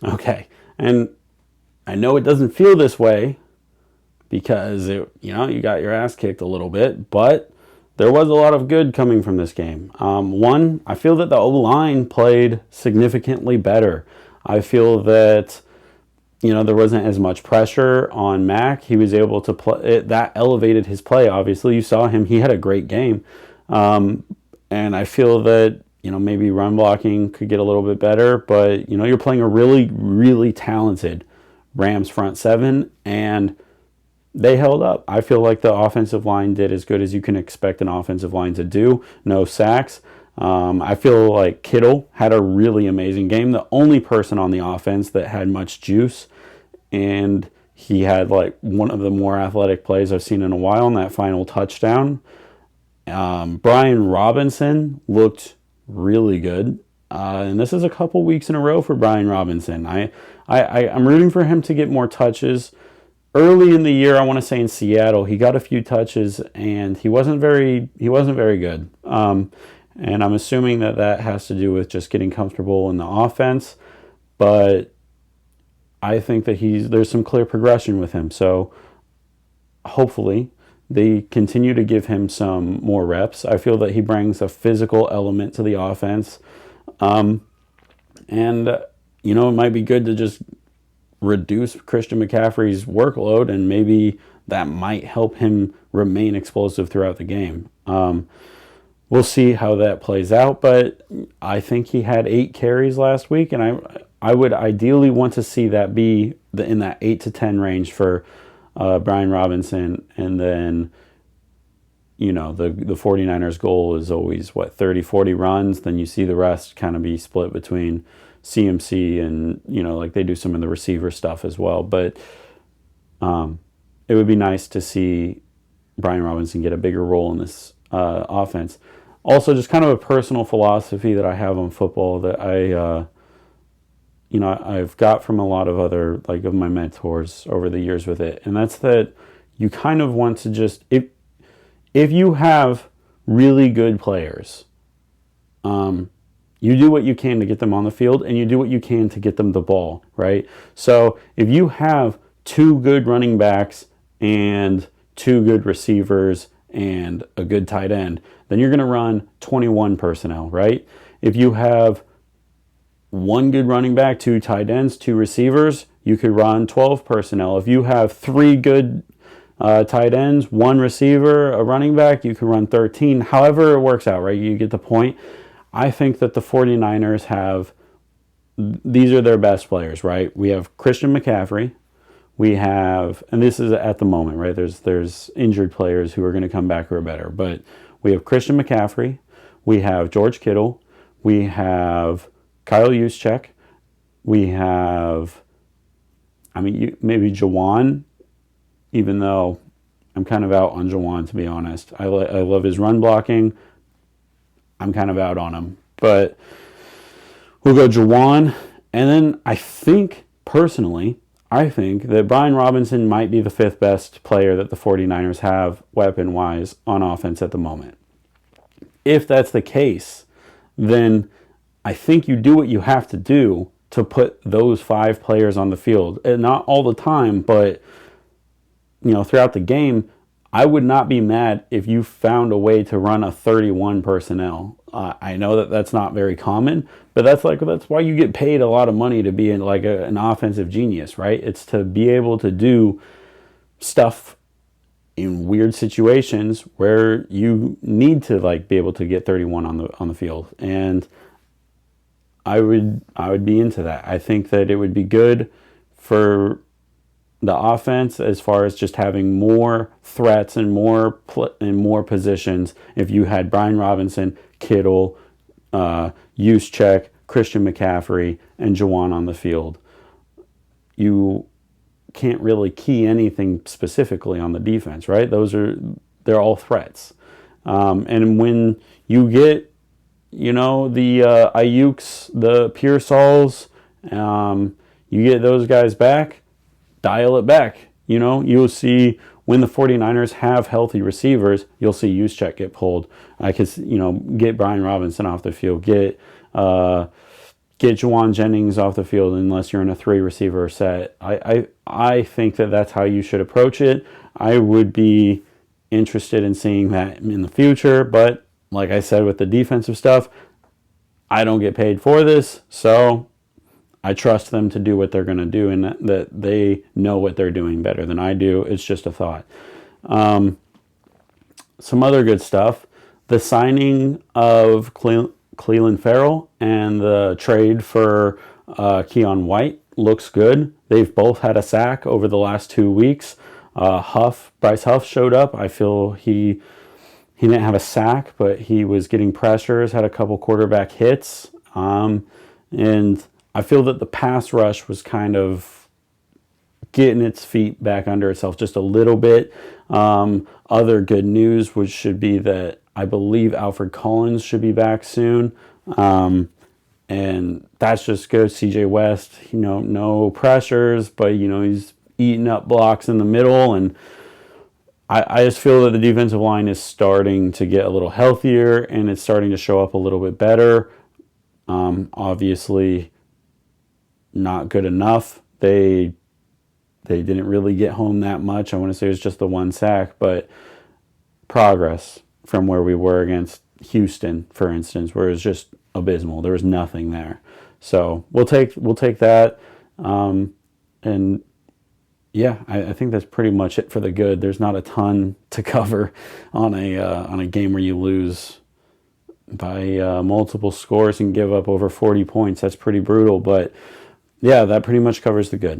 Okay. And I know it doesn't feel this way because you got your ass kicked a little bit, but there was a lot of good coming from this game. One, I feel that the O line played significantly better. I feel that there wasn't as much pressure on Mac. He was able to play it, that elevated his play. Obviously, you saw him; he had a great game, and I feel that maybe run blocking could get a little bit better. But you're playing a really, really talented Rams front seven, and they held up. I feel like the offensive line did as good as you can expect an offensive line to do. No sacks. I feel like Kittle had a really amazing game. The only person on the offense that had much juice, and he had like one of the more athletic plays I've seen in a while in that final touchdown. Brian Robinson looked really good. And this is a couple weeks in a row for Brian Robinson. I'm rooting for him to get more touches. Early in the year, I want to say in Seattle, he got a few touches and he wasn't very good. And I'm assuming that has to do with just getting comfortable in the offense. But I think that there's some clear progression with him. So hopefully they continue to give him some more reps. I feel that he brings a physical element to the offense. And it might be good to just reduce Christian McCaffrey's workload, and maybe that might help him remain explosive throughout the game. We'll see how that plays out, but I think he had 8 carries last week, and I would ideally want to see that be in that 8 to 10 range for Brian Robinson, and then the 49ers goal is always 30-40 runs. Then you see the rest kind of be split between CMC and like they do some of the receiver stuff as well. But it would be nice to see Brian Robinson get a bigger role in this offense. Also, just kind of a personal philosophy that I have on football that I've got from a lot of other of my mentors over the years with it, and that's that you kind of want to just if you have really good players, you do what you can to get them on the field, and you do what you can to get them the ball, right? So if you have 2 good running backs and 2 good receivers and a good tight end, then you're going to run 21 personnel, right? If you have 1 good running back, 2 tight ends, 2 receivers, you could run 12 personnel. If you have 3 good tight ends, 1 receiver, a running back, you can run 13. However it works out, right? You get the point. I think that the 49ers these are their best players, right? We have Christian McCaffrey. We have, and this is at the moment, right? There's injured players who are going to come back who are better. But we have Christian McCaffrey. We have George Kittle. We have Kyle Juszczyk. We have, maybe Jawan, even though I'm kind of out on Jawan, to be honest. I love his run blocking. I'm kind of out on him. But we'll go Jawan. And then I think that Brian Robinson might be the 5th best player that the 49ers have weapon-wise on offense at the moment. If that's the case, then I think you do what you have to do to put those 5 players on the field. And not all the time, but throughout the game, I would not be mad if you found a way to run a 31 personnel. I know that that's not very common, but that's why you get paid a lot of money to be an offensive genius, right? It's to be able to do stuff in weird situations where you need to be able to get 31 on the field, and I would be into that. I think that it would be good for the offense as far as just having more threats and more positions. If you had Brian Robinson, Kittle, Juszczyk, Christian McCaffrey, and Jawan on the field, you can't really key anything specifically on the defense, right? They're all threats. And when you get, the Ayuks, the Pearsalls, you get those guys back, dial it back. You'll see when the 49ers have healthy receivers, you'll see Juszczyk get pulled. I could, get Brian Robinson off the field, get get Juwan Jennings off the field unless you're in a 3-receiver set. I think that that's how you should approach it. I would be interested in seeing that in the future, but like I said with the defensive stuff, I don't get paid for this, so I trust them to do what they're going to do, and that they know what they're doing better than I do. It's just a thought. Some other good stuff. The signing of Clelin Ferrell and the trade for Keion White looks good. They've both had a sack over the last 2 weeks. Bryce Huff showed up. I feel he didn't have a sack, but he was getting pressures, had a couple quarterback hits. And I feel that the pass rush was kind of getting its feet back under itself just a little bit. Other good news should be that I believe Alfred Collins should be back soon. And that's just good. CJ West, no pressures, but, he's eating up blocks in the middle. And I just feel that the defensive line is starting to get a little healthier and it's starting to show up a little bit better. Obviously, not good enough. They didn't really get home that much. I want to say it was just the 1 sack, but progress from where we were against Houston, for instance, where it was just abysmal. There was nothing there. So we'll take that. And yeah, I think that's pretty much it for the good. There's not a ton to cover on a game where you lose by multiple scores and give up over 40 points. That's pretty brutal, but yeah, that pretty much covers the good.